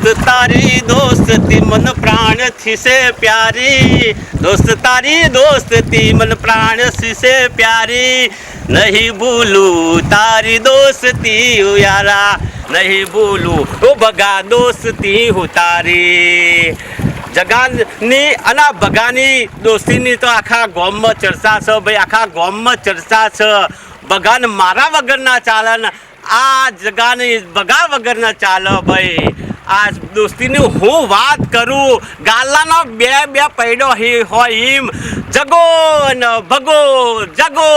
दोस्त तारी दोस्ती मन प्राण थी से प्यारी, दोस्त तारी दोस्ती मन प्राण थी से प्यारी, नहीं भूलूं तारी दोस्ती हो यारा, नहीं भूलूं ओ बगा दोस्ती हो ताરી. જગાની અને બગાની દોસ્તીની તો આખા ગામમાં ચર્ચા છે ભાઈ, આખા ગામમાં ચર્ચા છે. બગાન મારા વગરના ચાલે ને આ જગાની બગા વગરના ચાલે ભાઈ. આ દોસ્તીની હું વાત કરું, ગાલાનો બે બે પૈડો હોય એમ જગો અને ભગો, જગો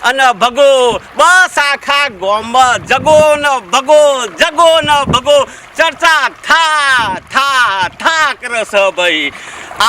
અને ભગો, બસ આખા ગામમાં જગો ને ભગો, જગો ને ભગો ચર્ચા થા થા થા કરે છે ભાઈ.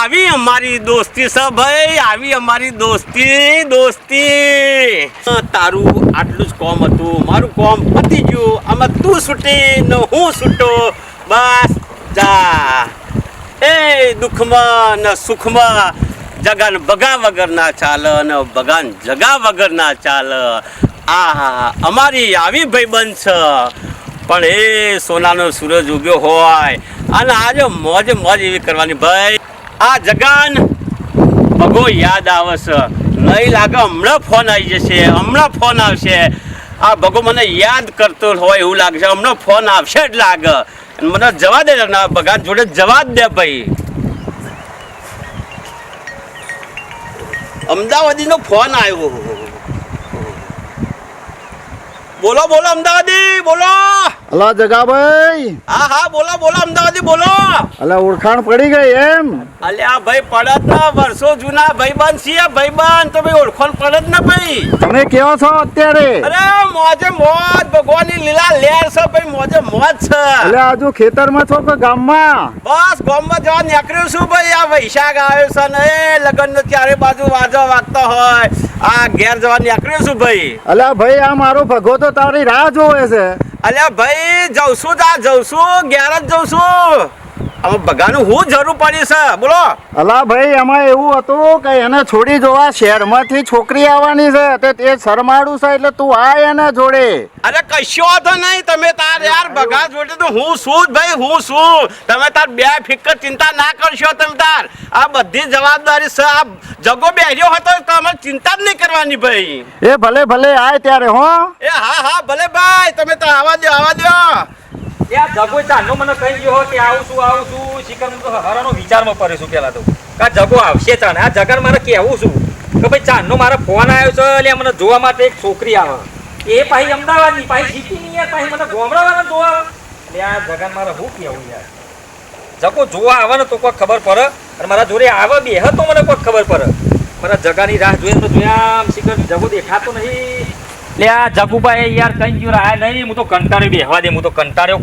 આવી અમારી દોસ્તી છે ભાઈ, આવી અમારી દોસ્તી. તારું આટલું જ કોમ હતું, મારું કોમ પતી ગયું. આમાં તું છૂટી ને હું છૂટો, બસ જા. એ દુઃખમાં ને સુખમાં જગાન બગા વગર ના ચાલે ને બગાન જગા વગર ના ચાલે. આ અમારી આવી ભાઈબંધ છે. પણ એ સોનાનો સૂરજ ઉગ્યો હોય અને આજે મોજ મોજ એવી કરવાની ભાઈ. આ જગાન ભગો યાદ આવે છે, નહીં લાગે હમણાં ફોન આવી જશે, હમણાં ફોન આવશે. આ ભગો મને યાદ કરતો હોય એવું લાગશે, હમણાં ફોન આવશે જ લાગે. મને જવા દે ના ભગવાન જોડે જવા જ દે ભાઈ. અમદાવાદીનો ફોન આવ્યો. બોલો બોલો અમદાવાદી બોલો. અલા જગાભાઈ. હા હા બોલો બોલો અમદાવાદી બોલો. અલા ઓળખાણ પડી ગઈ એમ? અલ્યા ભાઈ પડત ના, વર્ષો જૂના ભાઈબંધ છીએ ભાઈબંધ, તો ભાઈ ઓળખાણ પડત ના ભાઈ. તમે કેવો છો અત્યારે? અરે મોજે મોજ, ભગવાનની લીલા લહેર છે ભાઈ, મોજે મોજ છે. એટલે આજુ ખેતરમાં છો કે ગામમાં? બસ ગામમાં જવા નીકળ્યો છું ભાઈ. આ વૈશાખ આવ્યો છે ને એ લગ્ન ચારે બાજુ વાજો વાગતો હોય, આ ઘેર જવા નીકળ્યો છું ભાઈ. અલ્યા ભાઈ આ મારો ભગો તો તારી રાહ જોવે છે. અલ્યા ભાઈ જઉં છું, જઉં છું, ઘેર જ જઉં છું. હવે બગાનું હું જરૂર પડી છે બોલો. અલા ભાઈ એમાં એવું હતું કે એને છોડી જોવા શહેરમાંથી છોકરી આવવાની છે, તે શરમાડું છે એટલે તું આ એને જોડે. અરે કશો તો નહીં, તમે તાર યાર બગા જોડે તો હું છું જ ભાઈ, હું છું. તમે તાર બે ફિકર ચિંતા ના કરશો. તમે તાર આ બધી જવાબદારી છે. આ જગો બેહ્યો હતો તમારે ચિંતા જ નહીં કરવાની ભાઈ. એ ભલે ભલે આય ત્યારે હો. એ હા હા ભલે ભાઈ, તમે તો આવા દો આવા દો. ત્યાં જગો ચાંદનો મને કહી ગયો કે આવું છું શિખર હું તો હરાનો વિચારમાં પડ્યો છું પેલા તો કે જગો આવશે ચાને. આ જગન મારે કહેવું છું કે ભાઈ ચાંદનો મારો ફોન આવ્યો છે એટલે મને જોવા માટે એક છોકરી આવે, એ પાછી અમદાવાદની પાછી સિટીની યાર, પાછી મને ગોમડાવાળા જોવા. એટલે આ જગન મારે શું કહેવું યાર, જગો જોવા આવે ને તો કોઈ ખબર પડે, અને મારા જોડે આવે બે તો મને કોઈ ખબર પડે. મારા જગાની રાહ જોઈને તો જોયા આમ શિખર જગો દેખાતો નહીં. એટલે આ જગુભાઈ યાર કઈ ગયો રાહ નહીં, હું તો કંટાળ્યો બેહવા દે, હું તો કંટાળ્યો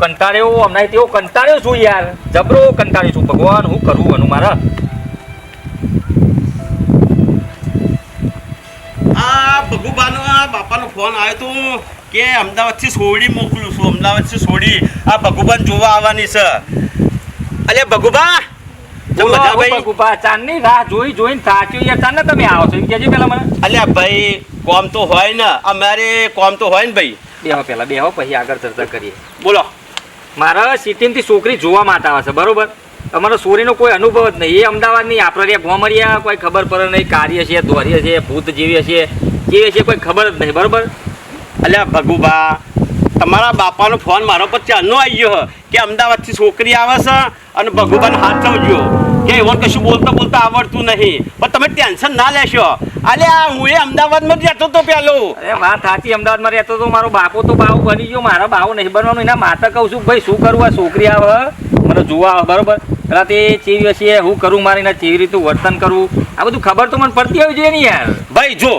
હમણાં તેવો કંટાળ્યો છું યાર, જબરો કંટાળ્યો છું. ભગવાન હું કરવું એનું મારા. આ ભગુબાનો બાપાનો ફોન આવ્યો તો કે અમદાવાદથી સોડી મોકલું છું, અમદાવાદથી સોડી આ ભગુબાન જોવા આવવાની છે. અલે ભગુબા ભગુભા ચાંદની રાહ જોઈને થાક્યો યાર. ચાંદ તમે આવો છો એમ કહેજો પેલા મને. અલ્યા ભાઈ કોમ તો હોય ને, અમારે કોમ તો હોય ને ભાઈ. બેહો પછી આગળ ચર્ચા કરીએ. બોલો. મારા સિટીમાંથી છોકરી જોવા માટે આવે છે બરોબર. તમારો સોરીનો કોઈ અનુભવ જ નહીં. એ અમદાવાદની આપણે ગોમરિયા કોઈ ખબર પડે નહીં, કાર્ય છે ધોર્ય છે ભૂત જેવી છે કેવી છે કોઈ ખબર જ નહીં બરોબર. અલ્યા ભગુબા તમારા બાપાનો ફોન મારો પર ચાંદનો આવી ગયો કે અમદાવાદથી છોકરી આવે છે અને ભગુબાને હાથ થવજો કે એવો કશું બોલતા આવડતું નહીં, પણ તમે ટેન્શન ના લેશો. અલ્યા હું એ અમદાવાદમાં જ રહેતો હતો પેલો. અરે વાત સાચી, અમદાવાદમાં રહેતો તો મારો બાપો તો બાવો બની ગયો, મારા બાવો નહીં બનવાનું. એના માતા કહું છું ભાઈ શું કરું, આ છોકરી આવે મને જોવા આવે બરોબર. પેલા તે ચેવી હશે હું કરું, મારે એના ચેવી રીતે વર્તન કરવું આ બધું ખબર તો મને પડતી આવી જોઈએ ને યાર. ભાઈ જો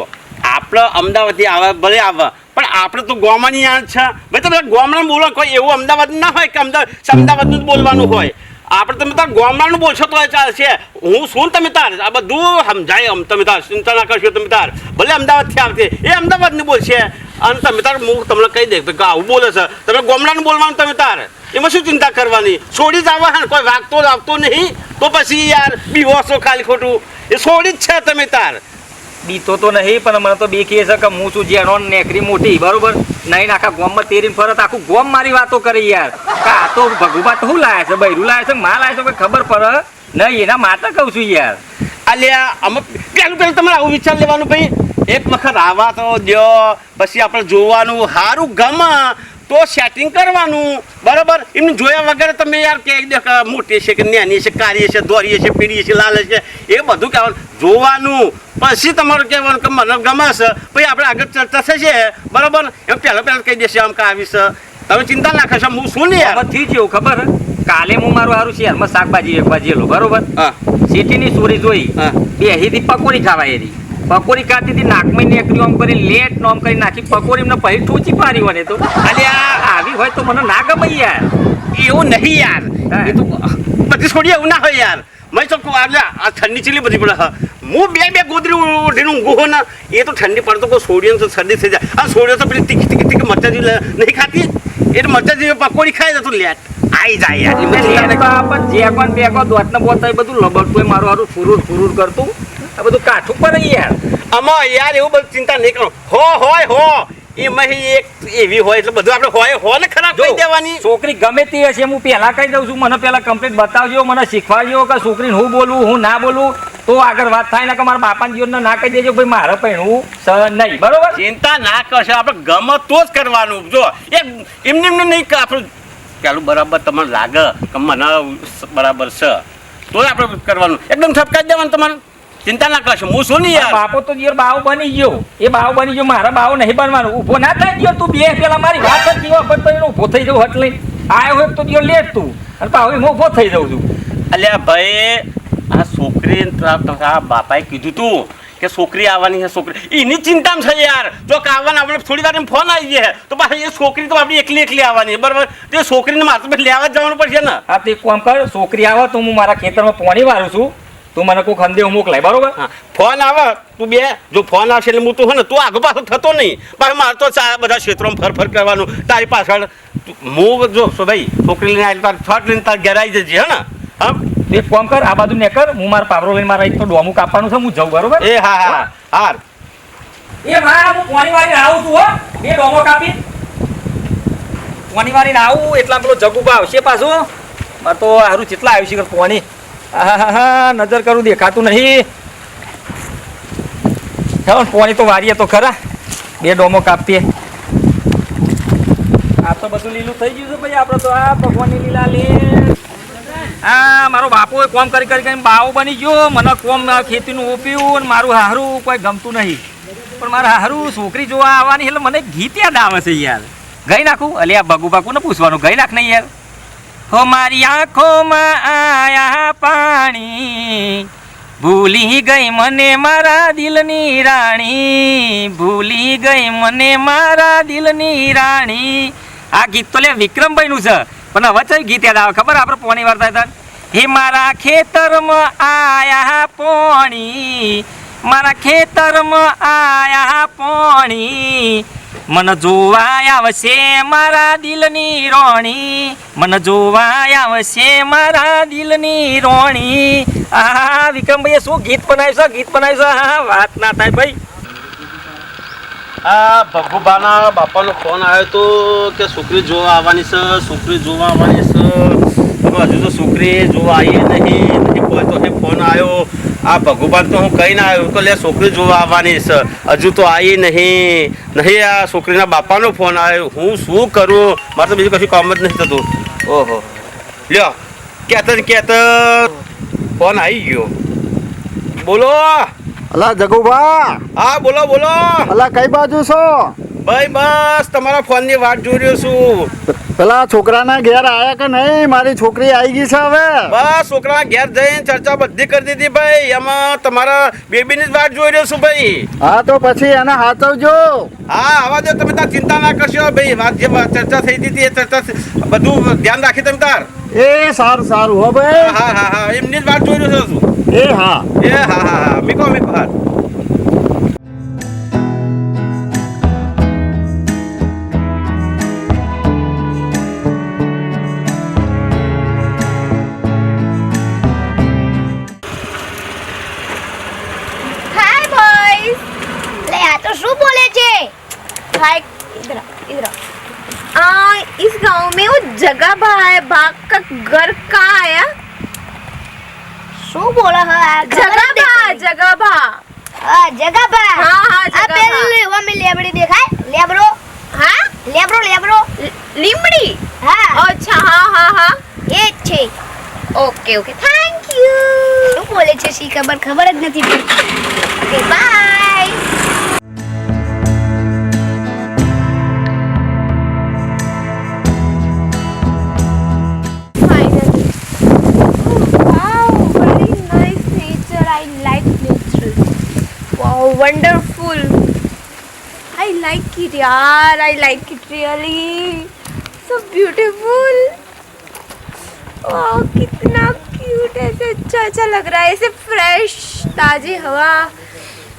આપણે અમદાવાદથી આવે ભલે આવે, પણ આપણે તો ગોમાની યાદ છે ભાઈ. તમે ગોમડામાં બોલો કોઈ એવું અમદાવાદ ના હોય કે અમદાવાદનું જ બોલવાનું હોય. આપણે તમે તાર ગોમડાનું બોલશો તો ચાલશે. હું શું તમે તાર આ બધું સમજાય, તમે તાર ચિંતા ના કરશો. તમે તાર ભલે અમદાવાદથી આવશે એ અમદાવાદનું બોલશે, અને તમે તાર હું તમને કહી દે કે આવું બોલે છે, તમે ગોમડાનું બોલવાનું. તમે તાર એમાં શું ચિંતા કરવાની, છોડી જ આવવા હા, કોઈ વાગતો આવતો નહીં તો પછી યાર બીવો છો ખાલી ખોટું. એ છોડી જ છે તમે તાર. બીતો તો નહીં પણ મને તો બીક એ છે કે હું છું જેનો નેકરી મોટી બરોબર નહીં આખા ગોમમાં તેરીને ફરત આખું ગોમ મારી વાતો કરી યાર આ તો ભગુભા તો શું લાયા છે બૈરું લાયા છે માં લાયા છે કોઈ ખબર પડે નહીં એના માટે કહું છું યાર. અલ્યા આમાં પેલું તમારે આવું વિચાર લેવાનું ભાઈ એક વખત આવા તો દો પછી આપણે જોવાનું સારું ગમે તો સેટિંગ કરવાનું બરાબર એમને જોયા વગર તમે યાર કે મોટી છે કે નાની છે કાળી છે દોરી છે પીળી છે લાલ છે એ બધું કહેવાનું જોવાનું પછી તમારું કહેવાનું કે મને ગમે છે પછી આપણે આગળ ચર્ચા થશે બરાબર એમ પહેલાં કહી દેશે આમ કે આવી છે તમે ચિંતા ના કરશો હું શું નહીં યાર થઈ ગયું ખબર કાલે હું મારું સારું શહેરમાં શાકભાજી વેચવા ગયેલો બરોબર હા સિટીની ચોરી જોઈ હા બેહીથી પકોડી ખાવા એરી પકોડી ખાતી હતી નાકમાં નીકળી આમ કરી લેટ નો આમ કરી નાખી પકોડી એમને પછી ઠોચી પાડી હોય તો અલ્યા આવી હોય તો મને ના ગમે યાર એવું નહીં યાર એ તો બધી છોડી એવું ના હોય યાર મેં તો આ ઠંડી ચીલી બધી પડે હું બે ગોદરી ઉઠીને ઊંઘું ને એ તો ઠંડી પડે તો કોઈ છોડીને તો શરદી થઈ જાય આ છોડીઓ તો પેલી તીખી મરચાં નહીં ખાતી એટલે મરચાં જેવી પકોડી ખાઈ જતું લેટ આવી જાય યાર જે પણ બેગો દોતને બોલતા એ બધું લબડતું મારું હારું ફુરુર કરતું આ બધું કાઠું પડે યાર આમાં યાર એવું બધું ચિંતા નહીં કરો હોય એમાં એક એવી હોય એટલે બધું આપણે હોય ને ખરાબ કહી દેવાની છોકરી ગમે તે હશે હું પહેલા કહી દઉં છું મને પહેલા કમ્પ્લીટ બતાવજો મને શીખવાડજો કે છોકરીને હું બોલવું હું ના બોલું તો આગળ વાત થાય ને કે મારા બાપાના જીવનને ના કહી દેજો ભાઈ મારે પહેણવું નહીં બરોબર ચિંતા ના કરશે આપણે ગમે તો જ કરવાનું જો એમને નહીં કે આપણે પેલું બરાબર તમને લાગે કે મને બરાબર છે તો આપણે કરવાનું એકદમ ઠપકાઈ દેવાનું તમારે ચિંતા ના કરશો હું શું નહીં યાર બાપો તો યાર બાવ બની ગયો એ બાવ બની ગયો મારા બાવ નહીં બનવાનું ઊભો ના થઈ ગયો તું બે પેલા મારી વાત જ જીવા પર તો એનો ઊભો થઈ જવું હટ લઈ આવ્યો હોય તો દિયો લેટ તું અને પાછો હું ઊભો થઈ જાઉં છું અલ્યા ભાઈ આ છોકરી આ બાપાએ કીધું તું કે છોકરી આવવાની છે છોકરી એની ચિંતામાં છે યાર જો કે આવવાના આપણે થોડી વાર ફોન આવી જાય તો પાછી એ છોકરી તો આપણી એકલી આવવાની બરાબર તો છોકરીને મારે તો લેવા જ જવાનું પડશે ને હા તો એક કામ કર છોકરી આવે તો હું મારા ખેતરમાં પોણી વાળું છું તું મને કોઈ ખંદેવ મોકલાય બરોબર ફોન આવે તું બે જો ફોન આવશે એટલે હું તું હે ને તું આગળ પાછો થતો નહીં પણ મારે તો બધા ક્ષેત્રોમાં ફર કરવાનું તારી પાછળ હું જો ભાઈ છોકરી લઈને આવી તાર છટ લઈને તાર ઘેર આવી જજે હે ને હા એક કામ કર આ બાજુ ને કર હું મારા પાવરો લઈને મારા એક તો ડોમું કાપવાનું છે હું જઉં બરોબર એ હા હાર એ ભાઈ હું પોણી વાળીને આવું છું હો બે ડોમો કાપી પોણી વાળીને આવું એટલા પેલો જગુબા આવશે પાછું મારે તો સારું કેટલા આવ્યું છે પોણી હા નજર કરું દેખાતું નહીં ચાલો પોણી તો વારીએ તો ખરા બે ડોમો કાપીએ આ તો બધું લીલું થઈ ગયું છે ભાઈ આપણે તો આ ભગવાનની લીલા લે હા મારો બાપો કોમ કરી બાવો બની ગયો મને કોમ ખેતીનું ઓપ્યું અને મારું હારું કોઈ ગમતું નહીં પણ મારા હારું છોકરી જોવા આવવાની એટલે મને ગીત યાદ આવે છે યાર ગઈ નાખું અલે આ ભગુ બાકુ ને પૂછવાનું ગઈ નાખ નહીં યાર હો મારી આંખોમાં આયા પાણી ભૂલી ગઈ મને મારા દિલની રાણી ભૂલી ગઈ મને મારા દિલની રાણી આ ગીત તો લે વિક્રમભાઈનું છે પણ હવે છે ગીત યાદ આવે ખબર આપણે પોણી વાર્તા હતા હે મારા ખેતરમાં આયા પોણી મારા ખેતરમાં આયા પોણી મને જોવા આવશે મારા દિલની રોણી મને જોવા આવશે મારા દિલની રોણી આ વિક્રમભાઈએ શું ગીત બનાવ્યું છે હા વાત ના થાય ભાઈ આ ભગુબાના બાપાનો ફોન આવ્યો તો કે છોકરી જોવા આવવાની છે હજુ તો છોકરી જોવા આવી નહીં કોઈ તો ફોન આવ્યો આ ભગુબાન તો હું કહીને આવ્યો તો લે છોકરી જોવા આવવાની છે હજુ તો આવી નહીં આ છોકરીના બાપાનો ફોન આવ્યો હું શું કરું મારે તો બીજું કશું કામ જ નથી થતું ઓહો લ્યો કહેતા ફોન આવી ગયો બોલો અલા જગુભા હા બોલો અલા કઈ બાજુ છો ભાઈ બસ તમારા ફોનની વાટ જોઈ રહ્યો છું પેલા છોકરાના ઘેર આયા કે નહીં મારી છોકરી આવી ગઈ છે હવે બસ છોકરાના ઘેર જઈને ચર્ચા બધી કરી દીધી ભાઈ એમાં તમારા બેબીની જ વાટ જોઈ રહ્યો છું ભાઈ હા તો પછી એને હાચવજો હા આવા દો તમે તાર ચિંતા ના કરશો ભાઈ વાત જે ચર્ચા થઈ હતી એ ચર્ચા બધું ધ્યાન રાખી તમે તાર એ સારું હો ભાઈ હા એમની જ વાટ જોઈ રહ્યો છું એ હા મીકો હા Hi boys. जगह बा है बाग का घर कहाँ आया શું બોલે હે આ जगह बा આ જગા પર हाँ हाँ આ जगह बा પેલી ઓમે લેબડી દેખાય લેબરો हाँ લેબરો લીમડી હા अच्छा हाँ हाँ हाँ એ જ છે ओके ओके थैंक यू શું બોલે છે શી ખબર જ નથી પડતી okay bye finally. Oh, wow, very nice nature. I like nature. Wow, wonderful. I like it, yaar. I like it really. So beautiful. wow, कितना क्यूट है, ऐसे अच्छा अच्छा लग रहा है, ऐसे फ्रेश ताज़ी हवा।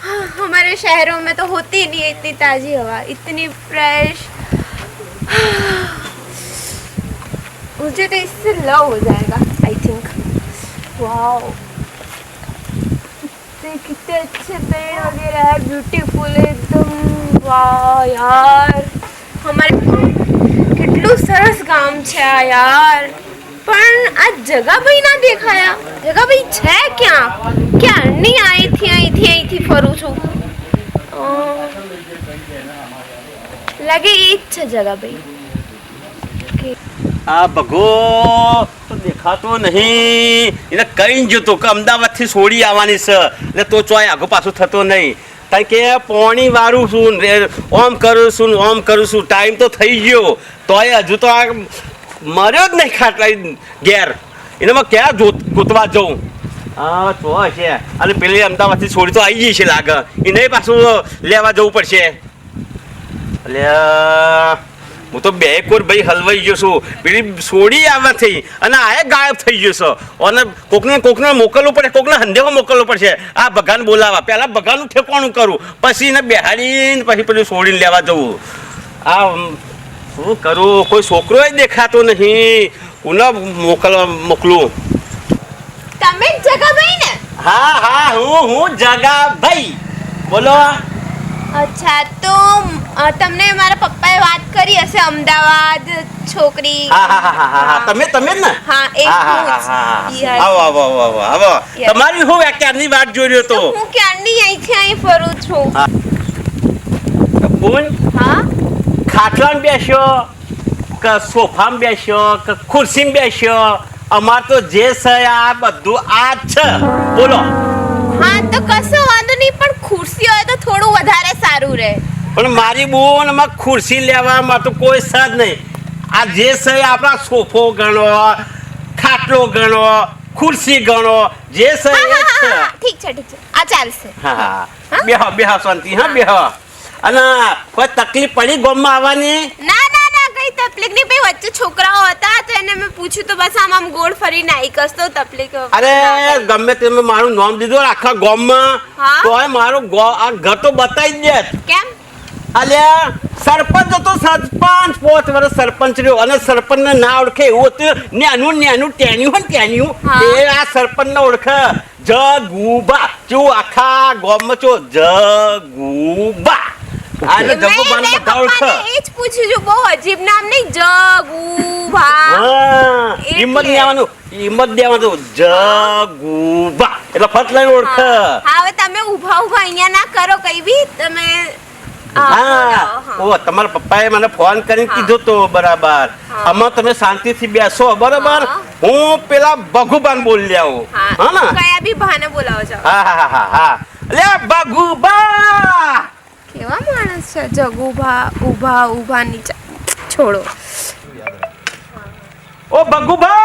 हाँ, हमारे शहरों में तो होती ही नहीं है इतनी ताज़ी हवा, इतनी फ्रेश। मुझे तो इससे लव हो जाएगा आई थिंक। वाओ, कितने अच्छे पेड़ वगैरह है, ब्यूटीफुल एकदम। वाह यार, અમારે કેટલું સરસ ગામ છે આ યાર, પણ આ જગાભાઈ ના દેખાયા। જગાભાઈ છે ક્યાં? ક્યારની અહીંથી ફરું છું। લાગે એ જ છે જગાભાઈ। આ ભગો તો દેખાતો નહીં, એને કઈ જતો કે અમદાવાદથી છોડી આવવાની છે એટલે તો ચોય આગો પાછો થતો નહીં। કારણ કે પોણી વારું છું, ઓમ કરું છું, ટાઈમ તો થઈ ગયો તોય હજુ તો આ મર્યો જ નહીં ખાટલા ઘેર, એનામાં ક્યાં ગોતવા જવું? હા તો છે, અને પેલી અમદાવાદથી છોડી તો આવી ગઈ છે લાગે, એને પાછું લેવા જવું પડશે। એટલે હું તો બે કોર ભાઈ હલવાઈ ગયો છું, પેલી છોડી આવવાથી અને આ ગાયબ થઈ ગયો છો, અને કોકને મોકલવું પડે, કોકને હંધેવા મોકલવું પડશે આ ભગાને બોલાવવા। પહેલાં ભગાનું ઠેકાણું કરું, પછી એને બેહાડીને પછી પેલું છોડીને લેવા જવું। આ શું કરું? કોઈ છોકરો જ દેખાતો નહીં, કોને મોકલું? તમે જ જગાભાઈ ને? હા હું જગાભાઈ બોલો। અચ્છા, તો તમને મારા પપ્પાએ વાત કરી હશે અમદાવાદ છોકરી। હા તમે જ ને? હા, એ હું જ. Yes. આવો તમારી હું ક્યારની વાત જોઈ રહ્યો તો હું ક્યારની અહીંથી અહીં ફરું છું। બોલ, હા, ખાટલામાં બેસ્યો કે સોફામાં બેસ્યો કે ખુરશીમાં બેસ્યો, અમાર તો જે છે આ બધું આ જ છે, બોલો। હા તો કશો વાંધો નહીં, પણ ખુરશી હોય તો થોડું વધારે સારું રહે। પણ મારી બોન માં ખુરશી લેવામાં તો કોઈ સદ નહીં, આ જે છે આપણા સોફો ગણો, ખાટલો ગણો, ખુરશી ગણો, જે છે એ જ છે। ઠીક છે આ ચાલશે। હા બેહો શાંતિ, હા બેહો। અને કોઈ તકલીફ પડી ગામમાં આવવાની? ના ના ના, કઈ તકલીફ નહીં ભાઈ, વચ્ચે છોકરાઓ હતા તો એને મેં પૂછ્યું તો બસ આમ ગોળ ફરીને આવી, કશો તકલીફ અરે ગમે તમે મારું નામ દીધું આખા ગામમાં, હા? તોય મારું આ ઘર તો બતાવી જ દે। કેમ? અલ્યા સરપંચ હતો, સરપંચ 5 વર્ષ સરપંચ રહ્યો, અને સરપંચને ના ઓળખે એવું હતું, નેનું ટેન્યું હોય ને ટેન્યું, હા. એ આ સરપંચને ઓળખે જગુબા, ચો આખા ગામમાં ચો જગુબા, આને જગુબાને બધા ઓળખે। એ જ પૂછ્યું છું, બહુ અજીબ નામ નહીં, જગુભા। હા, એટલે. હિંમત દેવાનું જગુબા એટલે ફટ લઈને ઓળખે। હા, હવે તમે ઊભા અહીંયા ના કરો કઈ બી, તમે હા, ઓ તમારા પપ્પાએ મને ફોન કરીને કીધું તો બરાબર, આમાં તમે શાંતિથી બેસો બરાબર, હા. હું પેલા ભગુબાન બોલી આવું, હા ને? કયા બી બહાને બોલાવો છો? હા લે ભગુબા, કેવા માણસ છે જગુભા, ઊભા નીચે છોડો। ઓ ભગુબા,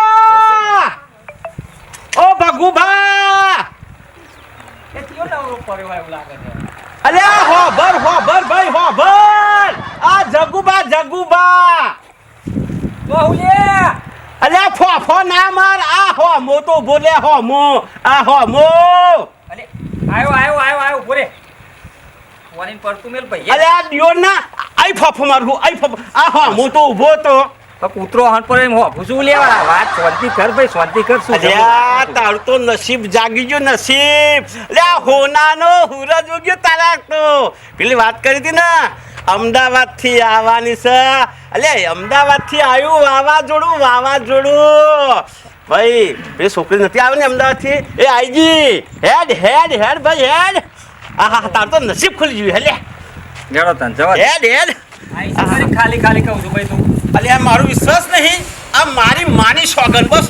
એ કયો નવરો પડ્યો હોય એવું લાગે છે? અલ્યા હોબર ભાઈ હોબર, આ જગુબા તો હું લે અલ્યા ફો ના માર, આ હોમો તો બોલે હોમો, આ હોમો, અલે આયો ઉભો રે, વાણીને પડતું મેલ ભાઈ અલ્યા દિયો ના, આઈ ફોફો મારું, આ હોમો તો ઊભો તો, કૂતરો હન પર એમ હોભું શું લેવા? વાત શાંતિ કર ભાઈ, શાંતિ કર। શું અલ્યા તારું તો નસીબ જાગી ગયો, નસીબ। અલ્યા હોનાનો હુરજ ઉગ્યો તારા તો, પેલી વાત કરી હતી ને અમદાવાદથી આવવાની છે. અલે અમદાવાદથી આવ્યું વાવાઝોડું ભાઈ. પેલી છોકરી નથી આવે ને અમદાવાદથી, એ આઈજી હેડ ભાઈ હેડ. હા તાર તો નસીબ ખુલી ગયું. હેલે જડો તને જવા દે. હેડ ખાલી ખાલી કહું છું ભાઈ તું. અલે આ મારો વિશ્વાસ નહીં, આ મારી માની સોગન. બસ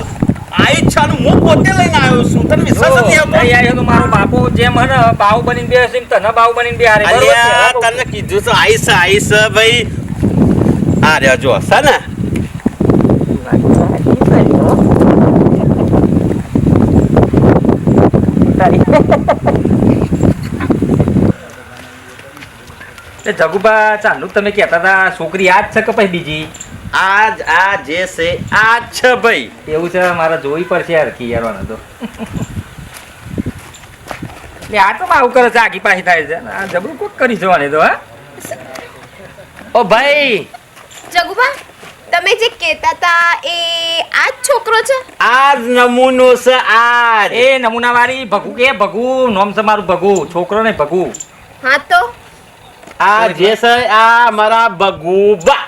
આ ઈચ્છાનું હું પોતે લઈને આવ્યો છું. તને વિશ્વાસ નથી આવતો? નહીં આવ્યો તો મારો બાપુ જેમ હે ને બાહુ બનીને બેસે એમ તને બાહુ બનીને બેહારે. બરોબર છે? અલ્યા તને કીધું છે આઈસ ભાઈ. આ રહ્યો જો છે ને. એ જગુબા ચાંદુ તમે કહેતા હતા છોકરી આ જ છે કે પછી બીજી? આ જે છે આ છે ભાઈ. એવું છે? મારે જોવી પડશે યાર કી યાર તો. એટલે આ તો આવું કરે છે, આગી પાછી થાય છે. આ જબરું કોક કરી જવાની તો. હા ઓ ભાઈ જગુબા, તમે જે કહેતા હતા એ આ જ છોકરો છે? આ જ નમૂનો છે. આ એ નમૂના વાળી ભગુ કે ભગુ નોમ છે મારું ભગુ. છોકરો ને ભગુ. હા તો આ જે છે આ મારા બગુબા.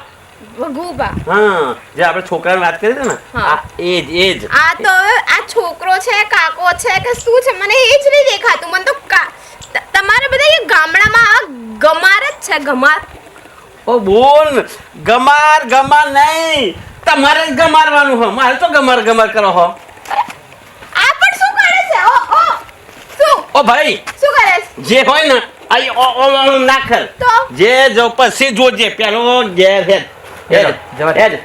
વઘુબા. હા જે આપણે છોકરાની વાત કરી હતી ને, હા. આ એજ. આ તો હવે આ છોકરો છે, કાકો છે કે શું છે, મને એ જ નહીં દેખાતું. મને તો તમારે બધા એ ગામડામાં આ ગમાર જ છે, ગમાર. ઓ બોલ, ગમાર નહીં, તમારે જ ગમારવાનું હો. મારે તો ગમાર કરો હો. આ પણ શું કરે છે? શું ઓ ભાઈ શું કરે છે? જે હોય ને આ નાખર તો જે જો પછી જોજે પેલો ઘેર હેડ જવા દે.